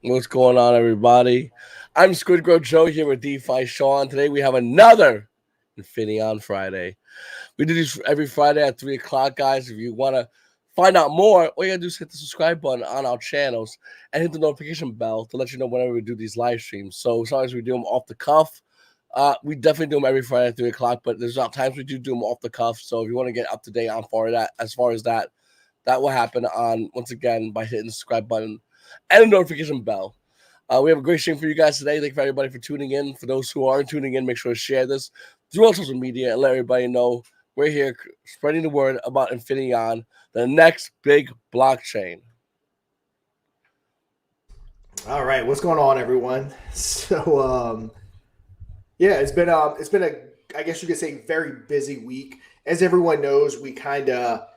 What's going on, everybody? I'm Squidgrow Joe here with Defi Shaun. Today we have another Infinaeon Friday. We do these every Friday at 3 o'clock, guys. If you want to find out more, all you got to do is hit the subscribe button on our channels and hit the notification bell to let you know whenever we do these live streams. So sometimes we do them off the cuff. We definitely do them every Friday at 3 o'clock, but there's not times we do them off the cuff. So if you want to get up to date on as far as that, that will happen on, once again, by hitting the subscribe button and the notification bell. We have a great stream for you guys today. Thank you for everybody for tuning in. For those who aren't tuning in, make sure to share this through all social media and let everybody know we're here spreading the word about Infinion, the next big blockchain. All right, what's going on, everyone? So, yeah, it's been a I guess you could say very busy week. As everyone knows, we kind of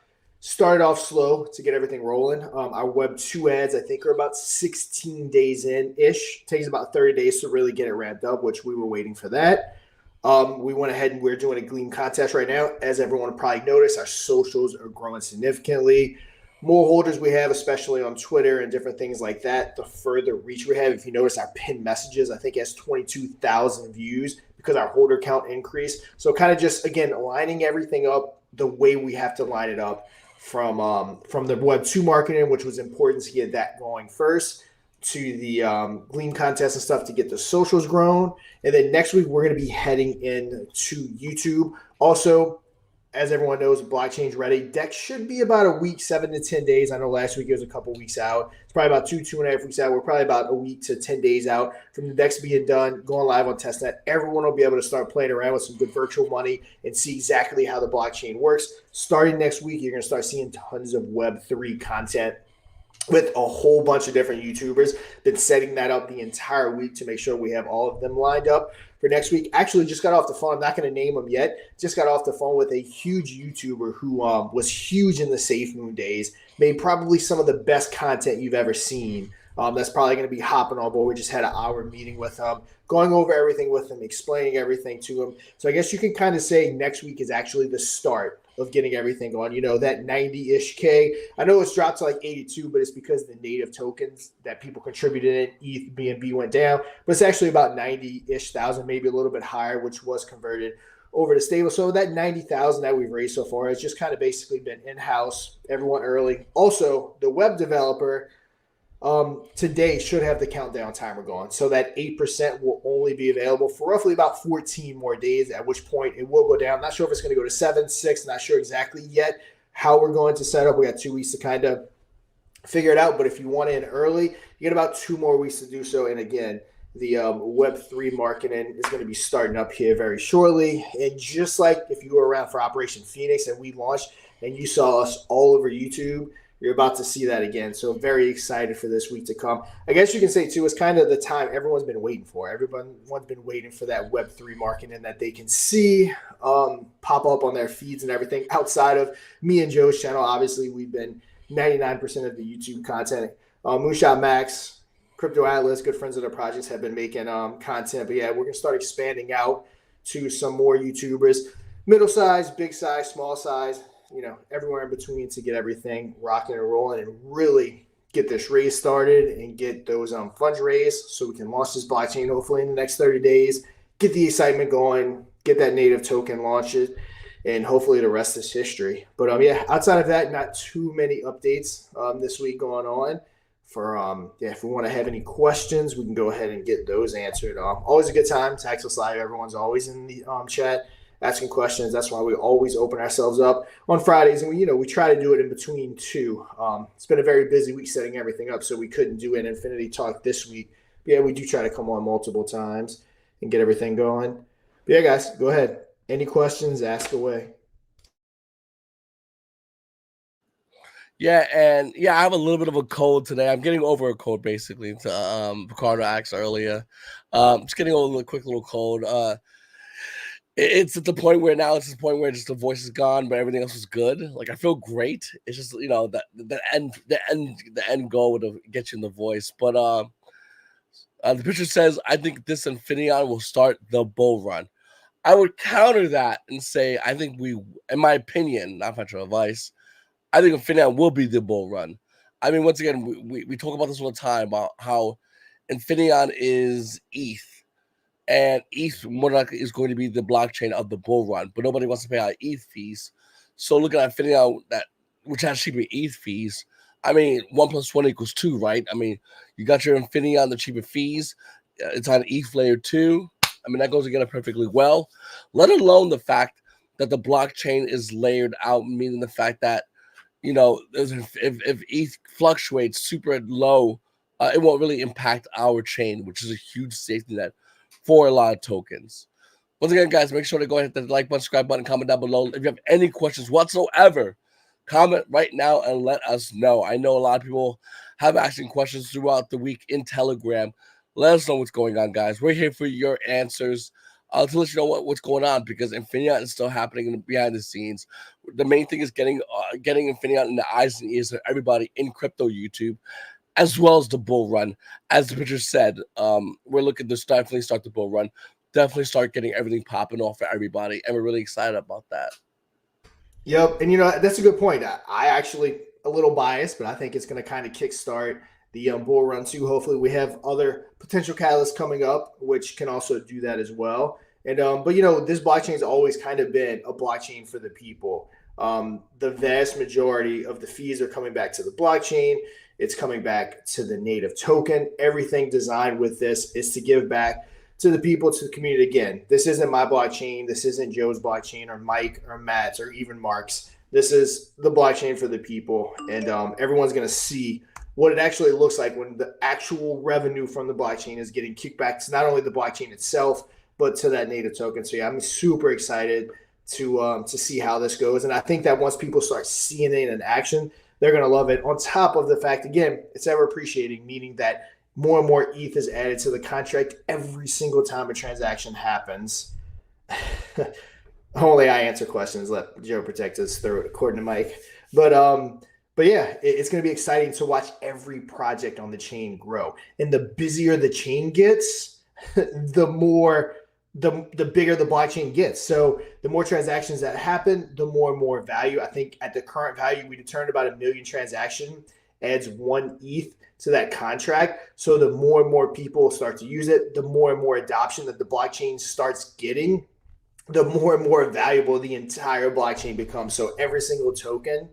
started off slow to get everything rolling. Our Web 2 ads, I think, are about 16 days in ish. Takes about 30 days to really get it ramped up, which we were waiting for that. We went ahead and we're doing a Gleam contest right now. As everyone probably noticed, our socials are growing significantly. More holders we have, especially on Twitter and different things like that, the further reach we have. If you notice our pinned messages, I think it has 22,000 views because our holder count increased. So kind of just, again, lining everything up the way we have to line it up from the Web 2 marketing, which was important to get that going first, to the Gleam contest and stuff to get the socials grown. And then next week, we're going to be heading into YouTube. Also, as everyone knows, blockchain's ready. Deck should be about a week, 7 to 10 days. I know last week it was a couple weeks out. It's probably about 2.5 weeks out. We're probably about a week to 10 days out from the decks being done, going live on testnet. Everyone will be able to start playing around with some good virtual money and see exactly how the blockchain works. Starting next week, you're going to start seeing tons of Web3 content with a whole bunch of different YouTubers. Been setting that up the entire week to make sure we have all of them lined up for next week. Actually, just got off the phone. I'm not going to name him yet. Just got off the phone with a huge YouTuber who was huge in the Safe Moon days. Made probably some of the best content you've ever seen. That's probably going to be hopping on board. We just had an hour meeting with him, going over everything with him, explaining everything to him. So I guess you can kind of say next week is actually the start of getting everything going. You know, that 90-ish K. I know it's dropped to like 82, but it's because the native tokens that people contributed in ETH, BNB went down. But it's actually about 90-ish thousand, maybe a little bit higher, which was converted over to stable. So that 90,000 that we've raised so far has just kind of basically been in-house, everyone early. Also, the web developer today should have the countdown timer going. So that 8% will only be available for roughly about 14 more days, at which point it will go down. Not sure if it's going to go to 7, 6, not sure exactly yet how we're going to set up. We got 2 weeks to kind of figure it out. But if you want in early, you get about 2 more weeks to do so. And again, the Web3 marketing is going to be starting up here very shortly. And just like if you were around for Operation Phoenix and we launched and you saw us all over YouTube, you're about to see that again. So very excited for this week to come. I guess you can say, too, it's kind of the time everyone's been waiting for. Everyone's been waiting for that Web3 marketing that they can see pop up on their feeds and everything. Outside of me and Joe's channel, obviously, we've been 99% of the YouTube content. Moonshot Max, Crypto Atlas, good friends of the projects, have been making content. But, yeah, we're going to start expanding out to some more YouTubers. Middle size, big size, small size. You know, everywhere in between to get everything rocking and rolling and really get this raise started and get those funds raised so we can launch this blockchain hopefully in the next 30 days, get the excitement going, get that native token launched, and hopefully the rest is history. But yeah, outside of that, not too many updates this week going on. For if we want to have any questions, we can go ahead and get those answered. Always a good time. Text us live. Everyone's always in the chat asking questions. That's why we always open ourselves up on Fridays. And we try to do it in between too. It's been a very busy week setting everything up, so we couldn't do an Infinity Talk this week. But yeah, we do try to come on multiple times and get everything going. But yeah, guys, go ahead. Any questions, ask away. Yeah, and yeah, I have a little bit of a cold today. I'm getting over a cold basically. To Ricardo asked earlier, just getting over a quick little cold. It's at the point where just the voice is gone, but everything else is good. Like I feel great. It's just that the end goal would get you in the voice. But the picture says, I think this Infinion will start the bull run. I would counter that and say, I think in my opinion, not financial advice, I think Infinion will be the bull run. I mean, once again, we talk about this all the time about how Infinion is ETH, and ETH more likely is going to be the blockchain of the bull run, but nobody wants to pay out ETH fees. So looking at Infinion, that which has cheaper ETH fees. I mean, 1+1 = 2, right? I mean, you got your Infinion, the cheaper fees. It's on ETH layer 2. I mean, that goes together perfectly well. Let alone the fact that the blockchain is layered out, meaning the fact that if ETH fluctuates super low, it won't really impact our chain, which is a huge safety net for a lot of tokens. Once again, guys, make sure to go ahead and hit the like button, subscribe button, comment down below. If you have any questions whatsoever, comment right now and let us know. I know a lot of people have asking questions throughout the week in Telegram. Let us know what's going on, guys. We're here for your answers to let you know what's going on, because Infinion is still happening behind the scenes. The main thing is getting Infinion in the eyes and ears of everybody in crypto YouTube, as well as the bull run. As the pitcher said, we're looking to definitely start the bull run, definitely start getting everything popping off for everybody, and we're really excited about that. Yep, and that's a good point. I actually a little biased, but I think it's going to kind of kickstart the bull run too. Hopefully, we have other potential catalysts coming up, which can also do that as well. And but this blockchain has always kind of been a blockchain for the people. The vast majority of the fees are coming back to the blockchain. It's coming back to the native token. Everything designed with this is to give back to the people, to the community. Again, this isn't my blockchain. This isn't Joe's blockchain or Mike or Matt's or even Mark's. This is the blockchain for the people. And everyone's going to see what it actually looks like when the actual revenue from the blockchain is getting kicked back to not only the blockchain itself, but to that native token. So yeah, I'm super excited to see how this goes. And I think that once people start seeing it in action, they're going to love it. On top of the fact, again, it's ever appreciating, meaning that more and more ETH is added to the contract every single time a transaction happens. Only I answer questions. Let Joe protect his throat, according to Mike. But yeah, it's going to be exciting to watch every project on the chain grow. And the busier the chain gets, the bigger the blockchain gets. So the more transactions that happen, the more and more value. I think at the current value, we determined about 1 million transaction adds 1 ETH to that contract. So the more and more people start to use it, the more and more adoption that the blockchain starts getting, the more and more valuable the entire blockchain becomes. So every single token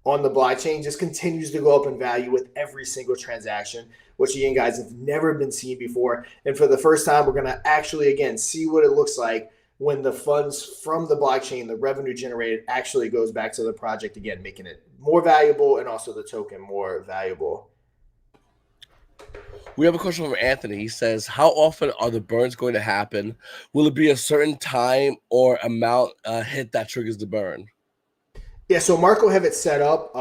on the blockchain just continues to go up in value with every single transaction, which again, guys, have never been seen before. And for the first time, we're going to actually, again, see what it looks like when the funds from the blockchain, the revenue generated, actually goes back to the project again, making it more valuable and also the token more valuable. We have a question from Anthony. He says, how often are the burns going to happen? Will it be a certain time or amount hit that triggers the burn? Yeah, so Mark will have it set up.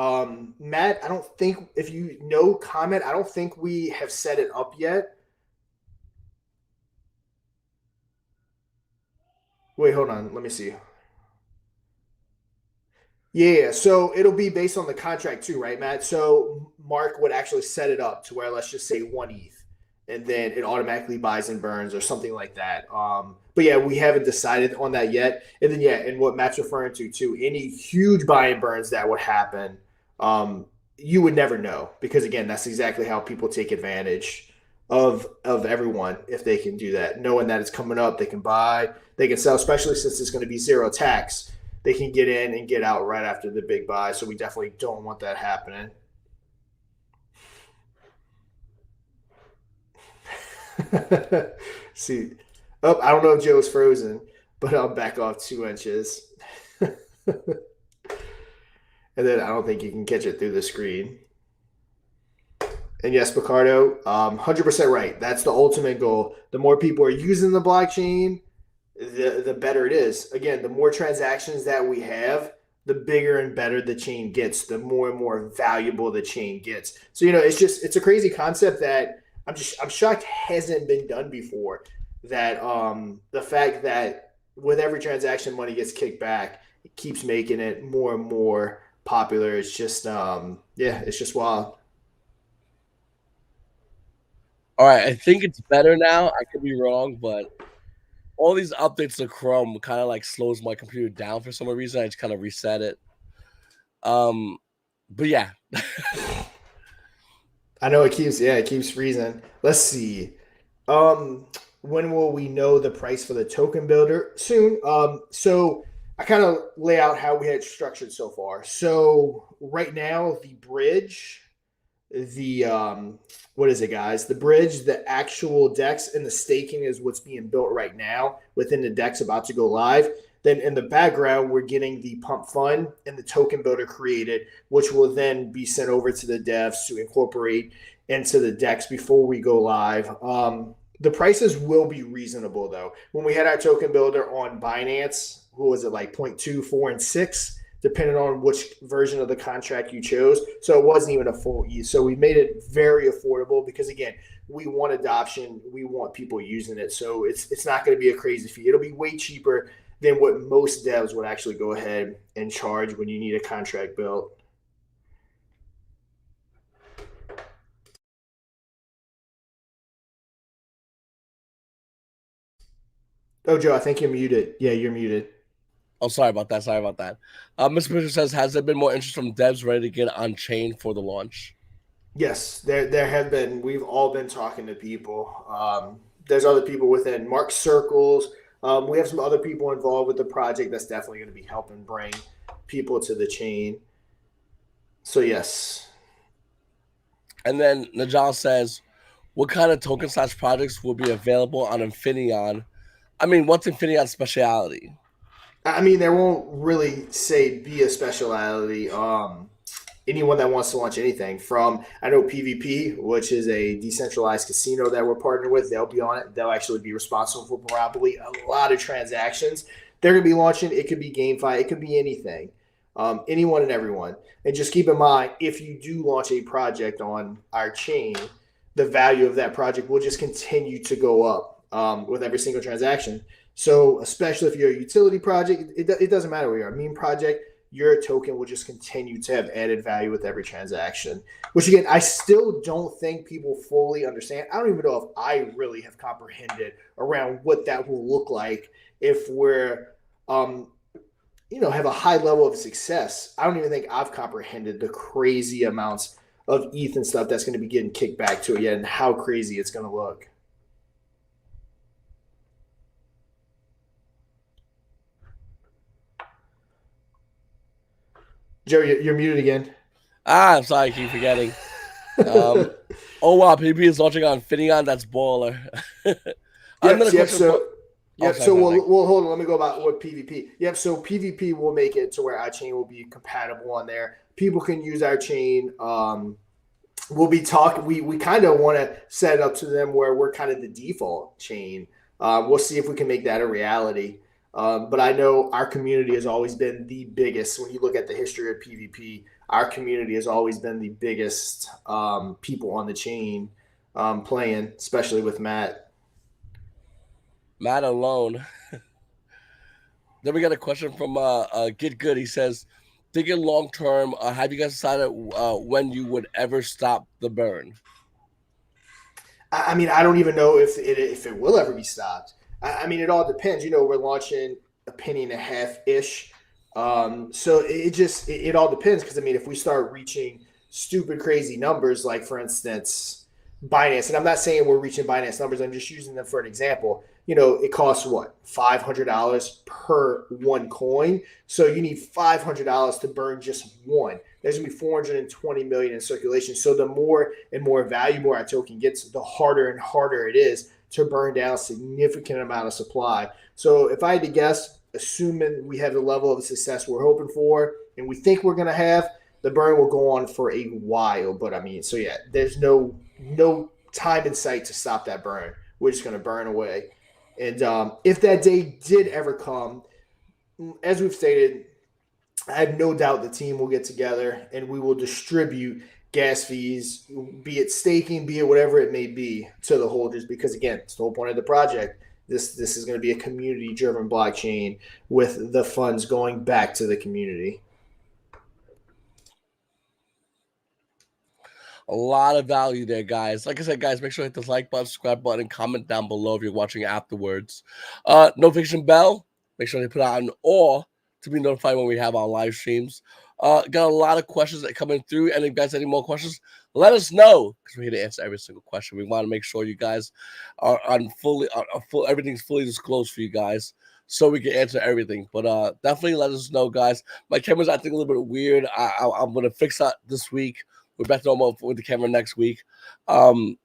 Matt, I don't think, if you know, comment, I don't think we have set it up yet. Wait, hold on. Let me see. Yeah, so it'll be based on the contract too, right, Matt? So Mark would actually set it up to where, let's just say 1 ETH, and then it automatically buys and burns or something like that. But yeah, we haven't decided on that yet. And then yeah, and what Matt's referring to too, any huge buy and burns that would happen, you would never know, because again, that's exactly how people take advantage of everyone if they can do that, knowing that it's coming up, they can buy, they can sell, especially since it's going to be zero tax. They can get in and get out right after the big buy. So we definitely don't want that happening. See, I don't know if Joe's frozen, but I'll back off 2 inches. And then I don't think you can catch it through the screen. And yes, Picardo, 100% right. That's the ultimate goal. The more people are using the blockchain, the better it is. Again, the more transactions that we have, the bigger and better the chain gets, the more and more valuable the chain gets. So, it's a crazy concept that I'm shocked hasn't been done before. That the fact that with every transaction money gets kicked back, it keeps making it more and more popular. It's just it's just wild. All right, I think it's better now. I could be wrong, but all these updates to Chrome kind of like slows my computer down for some reason. I just kind of reset it. But yeah. I know it keeps freezing. Let's see. Um, when will we know the price for the token builder? Soon. So I kind of lay out how we had structured so far. So right now, the bridge, the what is it, guys? The bridge, the actual decks, and the staking is what's being built right now within the decks about to go live. Then in the background, we're getting the pump fund and the token builder created, which will then be sent over to the devs to incorporate into the decks before we go live. The prices will be reasonable though. When we had our token builder on Binance, what was it, like 0.2, 4, and 6, depending on which version of the contract you chose. So it wasn't even a full E. So we made it very affordable because again, we want adoption, we want people using it. So it's not going to be a crazy fee. It'll be way cheaper than what most devs would actually go ahead and charge when you need a contract built. Oh, Joe, I think you're muted. Yeah, you're muted. Oh, sorry about that. Sorry about that. Mr. Fisher says, has there been more interest from devs ready to get on chain for the launch? Yes, there have been. We've all been talking to people. There's other people within Mark's circles. We have some other people involved with the project that's definitely going to be helping bring people to the chain. So yes. And then Najal says, what kind of token slash projects will be available on Infinion? I mean, what's Infineon's speciality? I mean, there won't really say be a speciality. Anyone that wants to launch anything from, I know PvP, which is a decentralized casino that we're partnered with, they'll be on it. They'll actually be responsible for probably a lot of transactions. They're going to be launching. It could be GameFi. It could be anything. Anyone and everyone. And just keep in mind, if you do launch a project on our chain, the value of that project will just continue to go up with every single transaction. So especially if you're a utility project, it doesn't matter where you are. A meme project, your token will just continue to have added value with every transaction. Which again, I still don't think people fully understand. I don't even know if I really have comprehended around what that will look like if we're have a high level of success. I don't even think I've comprehended the crazy amounts of ETH and stuff that's going to be getting kicked back to it yet and how crazy it's going to look. Joe, you're muted again. I'm sorry, I keep forgetting. Oh wow, PvP is launching on Infinion. That's baller. So we'll hold on. Let me go about what PvP. Yep. So PvP will make it to where our chain will be compatible on there. People can use our chain. We'll be talking. We kind of want to set it up to them where we're kind of the default chain. We'll see if we can make that a reality. But I know our community has always been the biggest. When you look at the history of PvP, our community has always been the biggest people on the chain playing, especially with Matt. Matt alone. Then we got a question from Get Good. He says, thinking long term, have you guys decided when you would ever stop the burn? I mean, I don't even know if it will ever be stopped. I mean, it all depends. We're launching a penny and a half ish. So it all depends because I mean, if we start reaching stupid crazy numbers, like for instance, Binance, and I'm not saying we're reaching Binance numbers, I'm just using them for an example. It costs what, $500 per one coin. So you need $500 to burn just one. There's gonna be 420 million in circulation. So the more and more valuable our token gets, the harder and harder it is to burn down a significant amount of supply. So if I had to guess, assuming we have the level of success we're hoping for, and we think we're gonna have, the burn will go on for a while. But I mean, so yeah, there's no time in sight to stop that burn. We're just gonna burn away. And if that day did ever come, as we've stated, I have no doubt the team will get together and we will distribute gas fees, be it staking, be it whatever it may be, to the holders. Because again, it's the whole point of the project. This is going to be a community-driven blockchain with the funds going back to the community. A lot of value there, guys. Like I said, guys, make sure to hit the like button, subscribe button, and comment down below if you're watching afterwards. Notification bell, make sure to put on all to be notified when we have our live streams. Got a lot of questions that coming through, and if you guys have any more questions, let us know because we're here to answer every single question. We want to make sure you guys are on fully, full, everything's fully disclosed for you guys, so we can answer everything. But definitely let us know, guys. My camera's acting a little bit weird. I'm gonna fix that this week. We're back to normal with the camera next week. Um,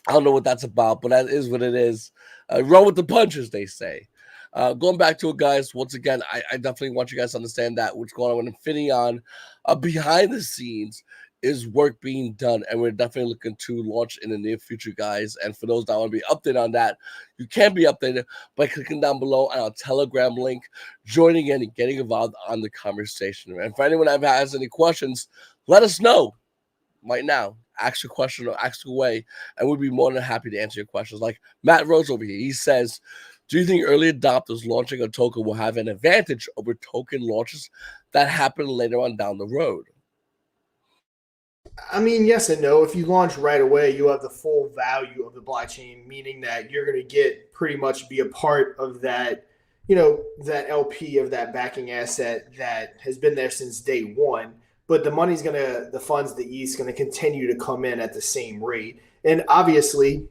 I don't know what that's about, but that is what it is. Roll with the punches, they say. Going back to it, guys, once again, I definitely want you guys to understand that what's going on with Infinion behind the scenes is work being done, and we're definitely looking to launch in the near future, guys. And for those that want to be updated on that, you can be updated by clicking down below on our Telegram link, joining in and getting involved on the conversation. And for anyone that has any questions, let us know right now. Ask your question or ask away, and we'd be more than happy to answer your questions. Like Matt Rose over here, he says, do you think early adopters launching a token will have an advantage over token launches that happen later on down the road? I mean, yes and no. If you launch right away, you have the full value of the blockchain, meaning that you're going to get pretty much be a part of that, that LP of that backing asset that has been there since day one. But the funds, the ETH is going to continue to come in at the same rate. And obviously,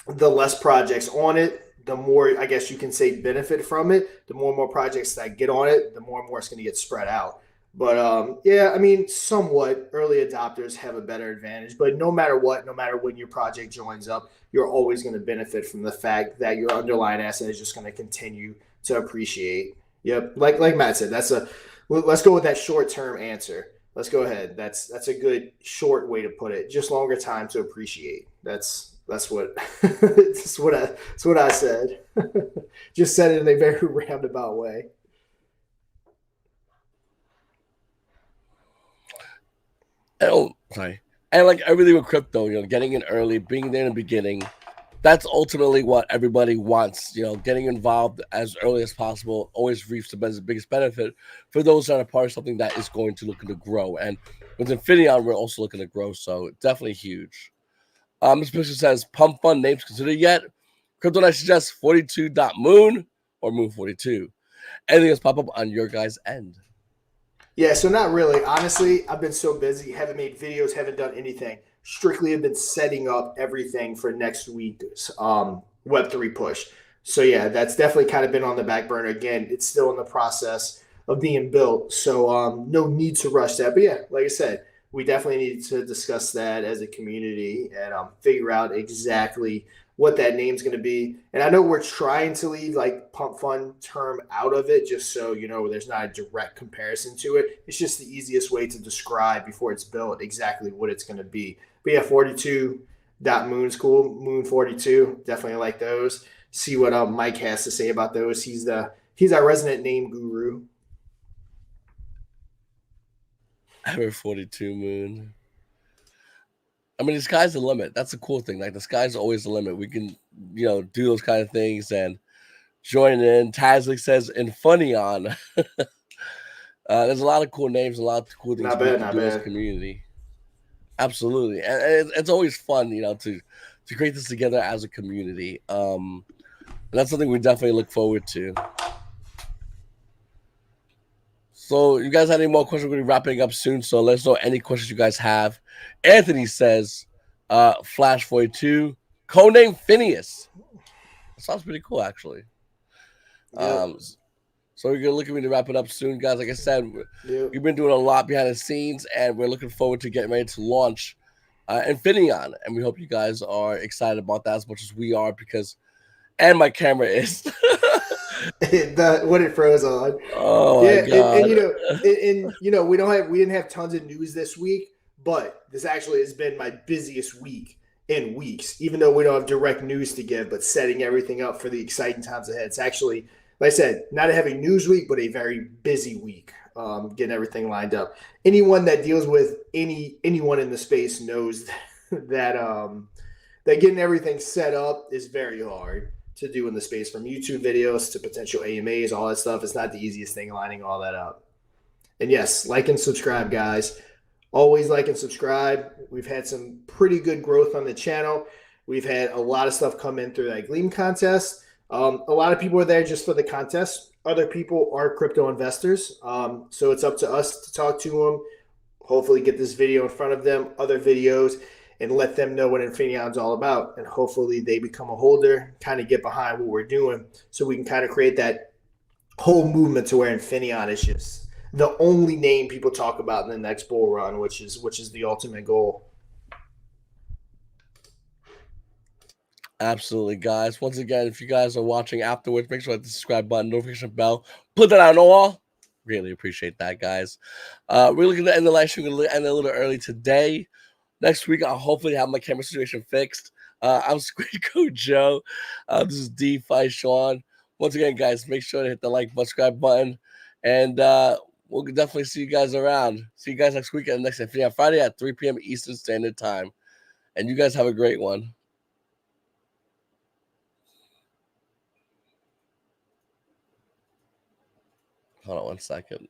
the less projects on it, the more, I guess you can say, benefit from it. The more and more projects that get on it, the more and more it's going to get spread out. But yeah, I mean, somewhat early adopters have a better advantage. But no matter what, no matter when your project joins up, you're always going to benefit from the fact that your underlying asset is just going to continue to appreciate. Yep, like Matt said, let's go with that short term answer. Let's go ahead. That's a good short way to put it. Just longer time to appreciate. That's what that's what I said. Just said it in a very roundabout way. Oh, sorry. And like everything with crypto, getting in early, being there in the beginning, that's ultimately what everybody wants. Getting involved as early as possible always reaps the biggest benefit for those that are part of something that is going to looking to grow. And with Infinion, we're also looking to grow, so definitely huge. This person says, pump fund names considered yet? Crypto Night suggests 42.moon or Moon 42. Anything else pop up on your guys' end? Yeah, so not really. Honestly, I've been so busy, haven't made videos, haven't done anything. Strictly have been setting up everything for next week's Web3 push. So yeah, that's definitely kind of been on the back burner. Again, it's still in the process of being built. So no need to rush that. But yeah, like I said, we definitely need to discuss that as a community and figure out exactly what that name's going to be. And I know we're trying to leave like pump fund term out of it just so there's not a direct comparison to it. It's just the easiest way to describe before it's built exactly what it's going to be. But yeah, 42.moon's cool. Moon 42, definitely like those. See what Mike has to say about those. He's our resident name guru. Ever 42 moon. I mean, the sky's the limit. That's the cool thing. Like the sky's always the limit. We can, do those kind of things and join in. Tazlik says Infinion. There's a lot of cool names, a lot of cool things we can do as a community. Absolutely, and it's always fun, to create this together as a community. And that's something we definitely look forward to. So, you guys have any more questions? We're going to be wrapping up soon. So, let us know any questions you guys have. Anthony says, Flash 42, codename Phineas. That sounds pretty cool, actually. Yep. So, we're going to look at me to wrap it up soon, guys. Like I said, we've been doing a lot behind the scenes, and we're looking forward to getting ready to launch Infinion. And we hope you guys are excited about that as much as we are and my camera is. What it froze on. Oh yeah, my God. And we didn't have tons of news this week, but this actually has been my busiest week in weeks. Even though we don't have direct news to give, but setting everything up for the exciting times ahead. It's actually, like I said, not a heavy news week, but a very busy week. Getting everything lined up. Anyone that deals with anyone in the space knows that getting everything set up is very hard to do in the space, from YouTube videos to potential AMAs, all that stuff. It's not the easiest thing lining all that up. And yes, like and subscribe, guys. Always like and subscribe. We've had some pretty good growth on the channel. We've had a lot of stuff come in through that Gleam contest. A lot of people are there just for the contest. Other people are crypto investors. So it's up to us to talk to them, hopefully get this video in front of them, other videos, and let them know what Infiniion's all about. And hopefully they become a holder, kind of get behind what we're doing so we can kind of create that whole movement to where Infinion is just the only name people talk about in the next bull run, which is the ultimate goal. Absolutely, guys. Once again, if you guys are watching afterwards, make sure to hit the subscribe button, notification bell, put that on all. Really appreciate that, guys. We're looking to end the live stream. We're going to end a little early today. Next week, I'll hopefully have my camera situation fixed. I'm Squidgrow Joe. This is DeFi Shaun. Once again, guys, make sure to hit the like, subscribe button, and we'll definitely see you guys around. See you guys next week and next Friday at 3 p.m. Eastern Standard Time. And you guys have a great one. Hold on one second.